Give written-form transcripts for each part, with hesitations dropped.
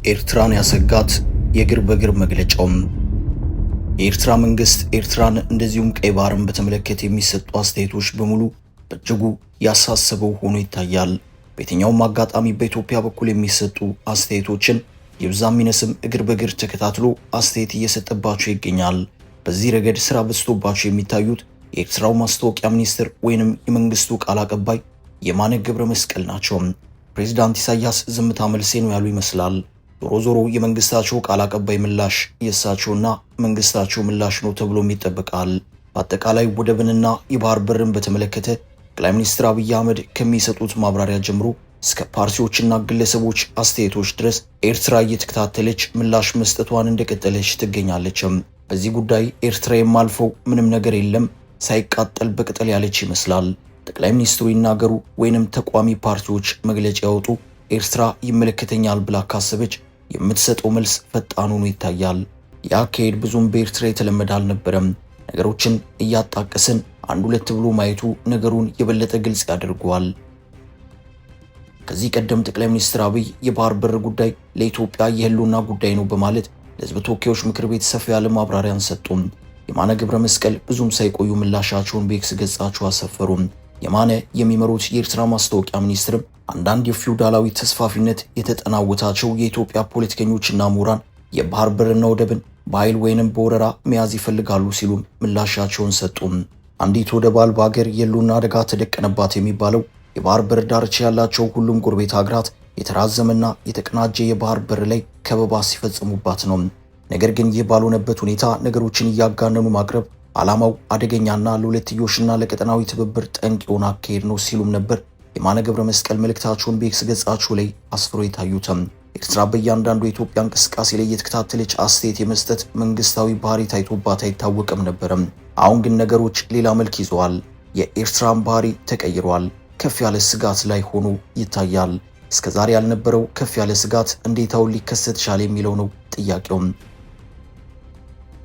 ኤርትራን ያሰጋት የእግር በእግር መግለጫው የኤርትራ መንግስት ኤርትራን እንደዚሁም ቀይ ባህርን በተመለከተ የሚሰጡ አስተያየቶች በሙሉ በእጅጉ ያሳሰበው ሆኖ ይታያል። በየትኛውም አጋጣሚ በኢትዮጵያ በኩል የሚሰጡ አስተያየቶችን የብዛም ይነስም እግር በእግር ተከታትሎ አስተያየት እየሰጠባቸው ይገኛል። በዚህ ረገድ ስራ በዝቶባቸው የሚታዩት የኤርትራው ማስታወቂያ ሚኒስትር ወይንም የመንግስቱ ቃል አቀባይ የማነ ገብረ መስቀል ናቸው። ፕሬዝዳንት ኢሳያስ ዝምታ መልሴ ነው ያሉ ይመስላል። ዞሮ ዞሮ የመንግስታቸው ቃል አቀባይ ምላሽ የእሳቸውና መንግስታቸው ምላሽ ነው ተብሎም ይጠበቃል። በአጠቃላይ ወደብንና የባህር በርን በተመለከተ ጠቅላይ ሚኒስትር አብይ አህመድ ከሚሰጡት ማብራሪያ ጀምሮ እስከ ፓርቲዎችና ግለሰቦች አስተያየቶች ድረስ ኤርትራ እየተከታተለች ምላሽ መስጠቷን እንደቀጠለች ትገኛለች። በዚህ ጉዳይ ኤርትራ የማልፈው ምንም ነገር የለም ሳይቃጠል በቅጠል ያለች ይመስላል። ጠቅላይ ሚኒስትሩ ይናገሩ ወይንም ተቋሚ ፓርቲዎች መግለጫ ያወጡ ኤርትራ ይመለከተኛል ብላ ካሰበች የምትሰጠው መልስ ፈጣን ሆኖ ይታያል። ያካሄድ ብዙም በኤርትራ የተለመደ አልነበረም። ነገሮችን እያጣቀስን አንድ ሁለት ብሎ ማየቱ ነገሩን የበለጠ ግልጽ ያደርገዋል። ከዚህ ቀደም ጠቅላይ ሚኒስትር አብይ የባህር በር ጉዳይ ለኢትዮጵያ የህልውና ጉዳይ ነው በማለት ለህዝብ ተወካዮች ምክር ቤት ሰፊ ያለ ማብራሪያን ሰጡም። የማነ ገብረ መስቀል ብዙም ሳይቆዩ ምላሻቸውን በኤክስ ገጻቸው አሰፈሩም። የማነ የሚመሩት የኤርትራ ማስታወቂያ ሚኒስትርም አንዳንድ የፊውዳላዊ ተስፋፊነት የተጠናወታቸው የኢትዮጵያ ፖለቲከኞችና ምሁራን የባህር በርና ወደብን በኃይል ወይንም በወረራ መያዝ ይፈልጋሉ ሲሉ ምላሻቸውን ሰጡም። አንዲት ወደብ አልባ ሀገር የህልውና አደጋ ተደቀነባት የሚባለው የባህር በር ዳርቻ ያላቸው ሁሉም ጎረቤት ሀገራት የተራዘመና የተቀናጀ የባህር በር ላይ ከበባ ሲፈጽሙባት ነው። ነገር ግን ይህ ባልሆነበት ሁኔታ ነገሮችን እያጋነኑ ማቅረብ ዓላማው አደገኛና ለሁለትዮሽና ለቀጠናዊ ትብብር ጠንቅ የሆነ አካሄድ ነው ሲሉም ነበር የማነ ገብረ መስቀል መልእክታቸውን በኤክስ ገጻቸው ላይ አስፍሮ የታዩትም። ኤርትራ በእያንዳንዱ የኢትዮጵያ እንቅስቃሴ ላይ የተከታተለች አስተያየት የመስጠት መንግስታዊ ባህሪ ታይቶባት አይታወቅም ነበርም። አሁን ግን ነገሮች ሌላ መልክ ይዘዋል። የኤርትራን ባህሪ ተቀይሯል። ከፍ ያለ ስጋት ላይ ሆኖ ይታያል። እስከዛሬ ያልነበረው ከፍ ያለ ስጋት እንዴት አሁን ሊከሰት ቻለ የሚለው ነው ጥያቄውም።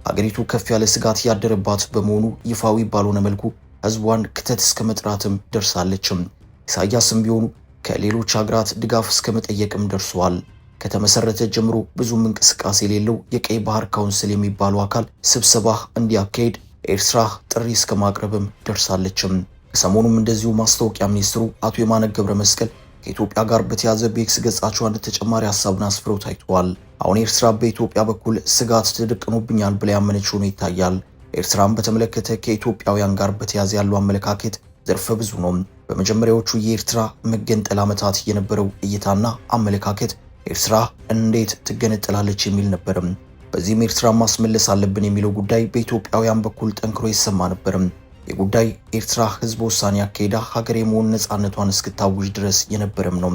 አገሪቱ ከፍ ያለ ስጋት ያደረባት በመሆኑ ይፋዊ ባልሆነ መልኩ ህዝቧን ክተት እስከ መጥራትም ደርሳለችም። ኢሳያስም ቢሆኑ ከሌሎች ሀገራት ድጋፍ እስከ መጠየቅም ደርሰዋል። ከተመሰረተ ጀምሮ ብዙም እንቅስቃሴ የሌለው የቀይ ባህር ካውንስል የሚባለው አካል ስብሰባ እንዲያካሄድ ኤርትራ ጥሪ እስከ ማቅረብም ደርሳለችም። ከሰሞኑም እንደዚሁ ማስታወቂያ ሚኒስትሩ አቶ የማነ ገብረ መስቀል ከኢትዮጵያ ጋር በተያዘ በኤክስ ገጻቸው አንድ ተጨማሪ ሀሳብን አስፍረው ታይተዋል። አሁን ኤርትራ በኢትዮጵያ በኩል ስጋት ተደቅኖብኛል ብላ ያመነችው ነው ይታያል። ኤርትራን በተመለከተ ከኢትዮጵያውያን ጋር በተያዘ ያለው አመለካከት ዘርፈ ብዙ ነው። በመጀመሪያዎቹ የኤርትራ መገንጠል ዓመታት የነበረው እይታና አመለካከት ኤርትራ እንዴት ትገነጠላለች የሚል ነበርም። በዚህም ኤርትራ ማስመለስ አለብን የሚለው ጉዳይ በኢትዮጵያውያን በኩል ጠንክሮ ይሰማ ነበርም። የጉዳይ ኤርትራ ህዝብ ውሳኔ አካሄዳ ሀገር የመሆን ነፃነቷን እስክታውጅ ድረስ የነበረም ነው።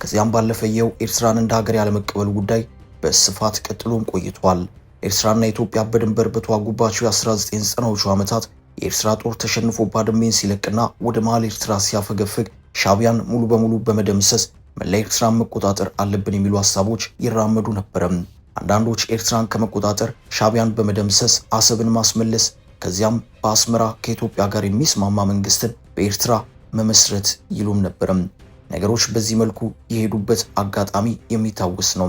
ከዚያም ባለፈ የው ኤርትራን እንደ ሀገር ያለመቀበል ጉዳይ በስፋት ቀጥሎም ቆይቷል። ኤርትራና ኢትዮጵያ በድንበር በተዋጉባቸው የ1990ዎቹ ዓመታት የኤርትራ ጦር ተሸንፎ ባድሜን ሲለቅና ወደ መሃል ኤርትራ ሲያፈገፍግ ሻቢያን ሙሉ በሙሉ በመደምሰስ መላ ኤርትራን መቆጣጠር አለብን የሚሉ ሀሳቦች ይራመዱ ነበረም። አንዳንዶች ኤርትራን ከመቆጣጠር ሻቢያን በመደምሰስ አሰብን ማስመለስ ከዚያም በአስመራ ከኢትዮጵያ ጋር የሚስማማ መንግስትን በኤርትራ መመስረት ይሉም ነበርም። ነገሮች በዚህ መልኩ የሄዱበት አጋጣሚ የሚታወስ ነው።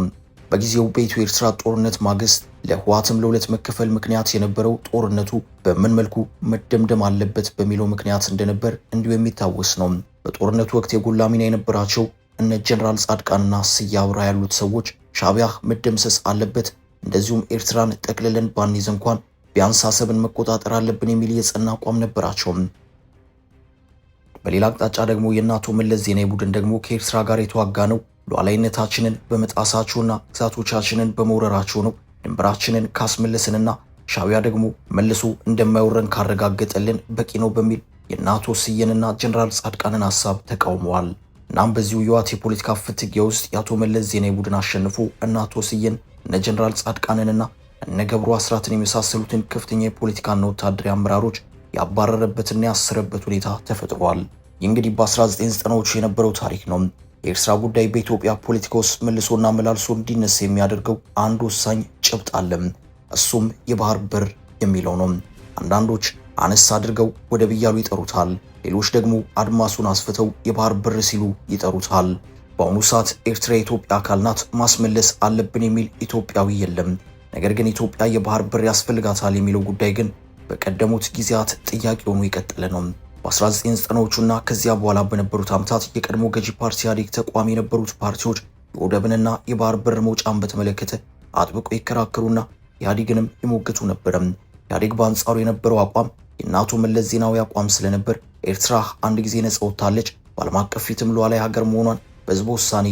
በጊዜው በኢትዮ ኤርትራ ጦርነት ማግስት ለህወሓትም ለሁለት መከፈል ምክንያት የነበረው ጦርነቱ በምን መልኩ መደምደም አለበት በሚለው ምክንያት እንደነበር እንዲሁ የሚታወስ ነው። በጦርነቱ ወቅት የጎላ ሚና የነበራቸው እነ ጀነራል ጻድቃንና ስዬ አብርሃ ያሉት ሰዎች ሻቢያ መደምሰስ አለበት፣ እንደዚሁም ኤርትራን ጠቅልለን ባንይዝ እንኳን ቢያንስ አሰብን መቆጣጠር አለብን የሚል የጸና አቋም ነበራቸው። በሌላ አቅጣጫ ደግሞ የአቶ መለስ ዜናዊ ቡድን ደግሞ ከኤርትራ ጋር የተዋጋ ነው ሉዓላዊነታችንን በመጣሳቸውና ግዛቶቻችንን በመውረራቸው ነው፣ ድንበራችንን ካስመለስንና ሻቢያ ደግሞ መልሶ እንደማይወረን ካረጋገጠልን በቂ ነው በሚል የአቶ ስዬንና ጀነራል ጻድቃንን ሀሳብ ተቃውመዋል። እናም በዚሁ የዋት የፖለቲካ ፍትጊያ ውስጥ የአቶ መለስ ዜናዊ ቡድን አሸንፎ አቶ ስዬን እነ ጀነራል ጻድቃንንና እነ ገብሩ አስራትን የመሳሰሉትን ከፍተኛ የፖለቲካና ወታደራዊ አመራሮች ያባረረበትና ያሰረበት ሁኔታ ተፈጥሯል። ይህ እንግዲህ በ1990ዎቹ የነበረው ታሪክ ነው። የኤርትራ ጉዳይ በኢትዮጵያ ፖለቲካ ውስጥ መልሶና መላልሶ እንዲነሳ የሚያደርገው አንድ ወሳኝ ጭብጥ አለ። እሱም የባህር በር የሚለው ነው። አንዳንዶች አነስ አድርገው ወደብ እያሉ ይጠሩታል። ሌሎች ደግሞ አድማሱን አስፍተው የባህር በር ሲሉ ይጠሩታል። በአሁኑ ሰዓት ኤርትራ የኢትዮጵያ አካል ናት፣ ማስመለስ አለብን የሚል ኢትዮጵያዊ የለም። ነገር ግን ኢትዮጵያ የባህር በር ያስፈልጋታል የሚለው ጉዳይ ግን በቀደሙት ጊዜያት ጥያቄ ሆኖ የቀጠለ ነው። በ1990ዎቹና ከዚያ በኋላ በነበሩት ዓመታት የቀድሞ ገዢ ፓርቲ ኢህአዴግ ተቋሚ የነበሩት ፓርቲዎች የወደብንና የባህር በር መውጫን በተመለከተ አጥብቀው ይከራከሩና ኢህአዴግንም ይሞግቱ ነበር። ኢህአዴግ በአንጻሩ የነበረው አቋም የእናቱ መለስ ዜናዊ አቋም ስለነበር ኤርትራ አንድ ጊዜ ነጻ ወጥታለች፣ በዓለም አቀፍ ፊትም ሉዓላዊ ሀገር መሆኗን በህዝበ ውሳኔ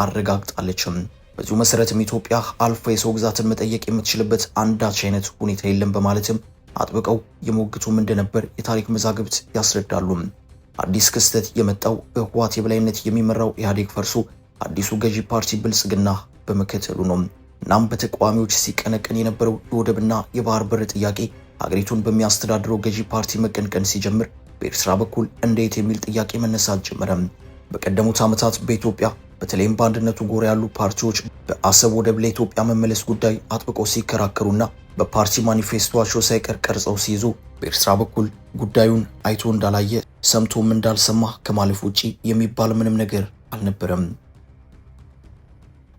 አረጋግጣለችም። በዚሁ መሰረትም ኢትዮጵያ አልፎ የሰው ግዛትን መጠየቅ የምትችልበት አንዳች አይነት ሁኔታ የለም በማለትም አጥብቀው የሞግቱም እንደነበር የታሪክ መዛግብት ያስረዳሉ። አዲስ ክስተት የመጣው በህወሓት የበላይነት የሚመራው ኢህአዴግ ፈርሶ አዲሱ ገዢ ፓርቲ ብልጽግና በመከተሉ ነው። እናም በተቃዋሚዎች ሲቀነቀን የነበረው የወደብና የባህር በር ጥያቄ ሀገሪቱን በሚያስተዳድረው ገዢ ፓርቲ መቀንቀን ሲጀምር በኤርትራ በኩል እንዴት የሚል ጥያቄ መነሳት ጀመረ። በቀደሙት ዓመታት በኢትዮጵያ በተለይም በአንድነቱ ጎራ ያሉ ፓርቲዎች በአሰብ ወደብ ለኢትዮጵያ መመለስ ጉዳይ አጥብቀው ሲከራከሩና በፓርቲ ማኒፌስቶቸው ሳይቀር ቀርጸው ሲይዙ በኤርትራ በኩል ጉዳዩን አይቶ እንዳላየ ሰምቶም እንዳልሰማ ከማለፍ ውጪ የሚባል ምንም ነገር አልነበረም።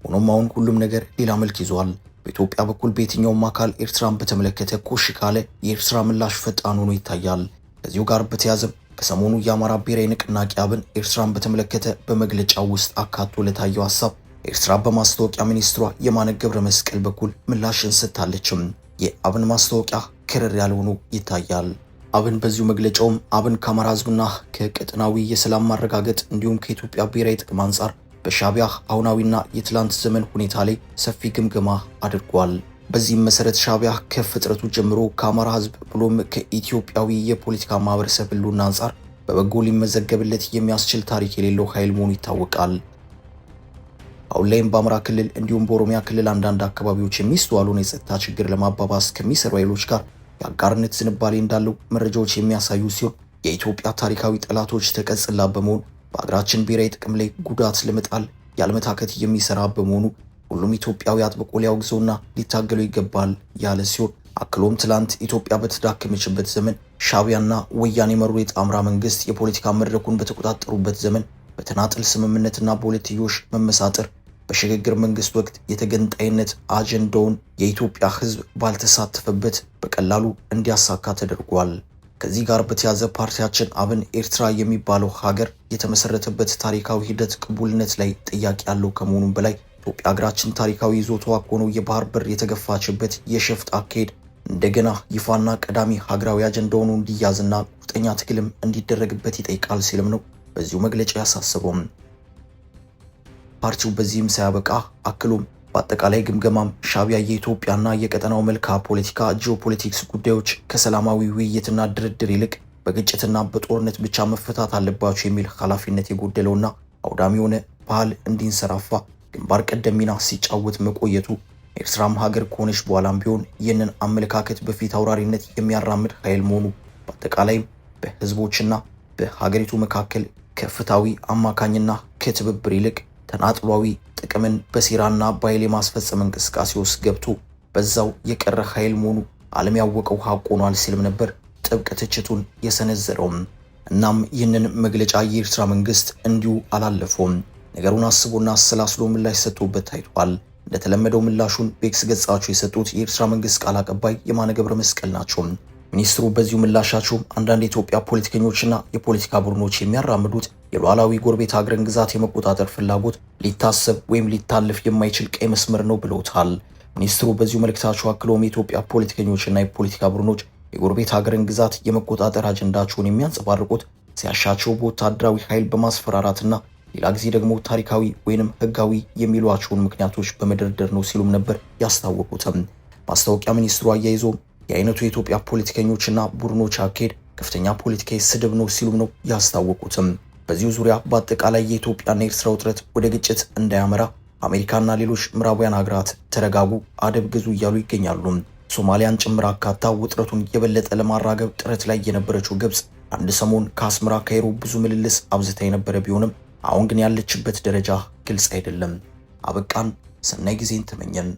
ሆኖም አሁን ሁሉም ነገር ሌላ መልክ ይዟል። በኢትዮጵያ በኩል በየትኛውም አካል ኤርትራን በተመለከተ ኮሽ ካለ የኤርትራ ምላሽ ፈጣን ሆኖ ይታያል። ከዚሁ ጋር በተያያዘም ከሰሞኑ የአማራ ብሔራዊ ንቅናቄ አብን ኤርትራን በተመለከተ በመግለጫው ውስጥ አካቶ ለታየው ሀሳብ ኤርትራ በማስታወቂያ ሚኒስትሯ የማነ ገብረ መስቀል በኩል ምላሽን ሰጥታለችም። የአብን ማስታወቂያ ክርር ያለ ሆኖ ይታያል። አብን በዚሁ መግለጫውም አብን ከአማራ ህዝብና ከቀጠናዊ የሰላም ማረጋገጥ እንዲሁም ከኢትዮጵያ ብሔራዊ ጥቅም አንጻር በሻዕቢያ አሁናዊና የትላንት ዘመን ሁኔታ ላይ ሰፊ ግምገማ አድርጓል። በዚህም መሰረት ሻዕቢያ ከፍጥረቱ ጀምሮ ከአማራ ህዝብ ብሎም ከኢትዮጵያዊ የፖለቲካ ማህበረሰብ ህልውና አንጻር በበጎ ሊመዘገብለት የሚያስችል ታሪክ የሌለው ኃይል መሆኑ ይታወቃል። አሁን ላይም በአማራ ክልል እንዲሁም በኦሮሚያ ክልል አንዳንድ አካባቢዎች የሚስተዋለውን የጸጥታ ችግር ለማባባስ ከሚሰሩ ኃይሎች ጋር የአጋርነት ዝንባሌ እንዳለው መረጃዎች የሚያሳዩ ሲሆን የኢትዮጵያ ታሪካዊ ጠላቶች ተቀጽላ በመሆን በአገራችን ብሔራዊ ጥቅም ላይ ጉዳት ለመጣል ያለመታከት የሚሰራ በመሆኑ ሁሉም ኢትዮጵያዊ አጥብቆ ሊያወግዘውና ሊታገለው ይገባል ያለ ሲሆን አክሎም ትላንት ኢትዮጵያ በተዳከመችበት ዘመን ሻዕቢያና ወያኔ የመሩ የጣምራ መንግስት የፖለቲካ መድረኩን በተቆጣጠሩበት ዘመን በተናጥል ስምምነትና በሁለትዮሽ መመሳጠር በሽግግር መንግስት ወቅት የተገንጣይነት አጀንዳውን የኢትዮጵያ ህዝብ ባልተሳተፈበት በቀላሉ እንዲያሳካ ተደርጓል። ከዚህ ጋር በተያያዘ ፓርቲያችን አብን ኤርትራ የሚባለው ሀገር የተመሰረተበት ታሪካዊ ሂደት ቅቡልነት ላይ ጥያቄ ያለው ከመሆኑም በላይ ኢትዮጵያ ሀገራችን ታሪካዊ ይዞታዋ ሆነው የባህር በር የተገፋችበት የሸፍጥ አካሄድ እንደገና ይፋና ቀዳሚ ሀገራዊ አጀንዳ ሆኖ እንዲያዝና ቁርጠኛ ትግልም እንዲደረግበት ይጠይቃል ሲልም ነው በዚሁ መግለጫ ያሳሰበው። ፓርቲው በዚህም ሳያበቃ አክሎም በአጠቃላይ ግምገማም ሻዕቢያ የኢትዮጵያና የቀጠናው መልክዓ ፖለቲካ ጂኦፖለቲክስ ጉዳዮች ከሰላማዊ ውይይትና ድርድር ይልቅ በግጭትና በጦርነት ብቻ መፈታት አለባቸው የሚል ኃላፊነት የጎደለውና አውዳሚ የሆነ ባህል እንዲንሰራፋ ግንባር ቀደም ሚና ሲጫወት መቆየቱ ኤርትራም ሀገር ከሆነች በኋላም ቢሆን ይህንን አመለካከት በፊት አውራሪነት የሚያራምድ ኃይል መሆኑ በአጠቃላይም በህዝቦችና በሀገሪቱ መካከል ከፍታዊ አማካኝና ከትብብር ይልቅ ተናጥሏዊ ጥቅምን በሴራና በኃይል የማስፈጸም እንቅስቃሴ ውስጥ ገብቶ በዛው የቀረ ኃይል መሆኑ ዓለም ያወቀው ሀቅ ሆኗል ሲልም ነበር ጥብቅ ትችቱን የሰነዘረው። እናም ይህንን መግለጫ የኤርትራ መንግስት እንዲሁ አላለፈውም። ነገሩን አስቦና አሰላስሎ ምላሽ ሰጥቶበት ታይቷል። እንደተለመደው ምላሹን በኤክስ ገጻቸው የሰጡት የኤርትራ መንግስት ቃል አቀባይ የማነ ገብረ መስቀል ናቸው። ሚኒስትሩ በዚሁ ምላሻቸው አንዳንድ የኢትዮጵያ ፖለቲከኞችና የፖለቲካ ቡድኖች የሚያራምዱት የሉዓላዊ ጎረቤት ሀገርን ግዛት የመቆጣጠር ፍላጎት ሊታሰብ ወይም ሊታለፍ የማይችል ቀይ መስመር ነው ብለውታል። ሚኒስትሩ በዚሁ መልእክታቸው አክለውም የኢትዮጵያ ፖለቲከኞችና የፖለቲካ ቡድኖች የጎረቤት ሀገርን ግዛት የመቆጣጠር አጀንዳቸውን የሚያንጸባርቁት ሲያሻቸው በወታደራዊ ኃይል በማስፈራራትና ሌላ ጊዜ ደግሞ ታሪካዊ ወይንም ህጋዊ የሚሏቸውን ምክንያቶች በመደርደር ነው ሲሉም ነበር ያስታወቁትም። ማስታወቂያ ሚኒስትሩ አያይዞ የአይነቱ የኢትዮጵያ ፖለቲከኞችና ቡድኖች አካሄድ ከፍተኛ ፖለቲካዊ ስድብ ነው ሲሉም ነው ያስታወቁትም። በዚሁ ዙሪያ በአጠቃላይ የኢትዮጵያና የኤርትራ ውጥረት ወደ ግጭት እንዳያመራ አሜሪካና ሌሎች ምዕራባውያን ሀገራት ተረጋጉ፣ አደብ ግዙ እያሉ ይገኛሉ። ሶማሊያን ጭምር አካታ ውጥረቱን የበለጠ ለማራገብ ጥረት ላይ የነበረችው ግብጽ አንድ ሰሞን ከአስመራ ካይሮ ብዙ ምልልስ አብዝታ የነበረ ቢሆንም አሁን ግን ያለችበት ደረጃ ግልጽ አይደለም። አበቃን። ሰናይ ጊዜን ተመኘን።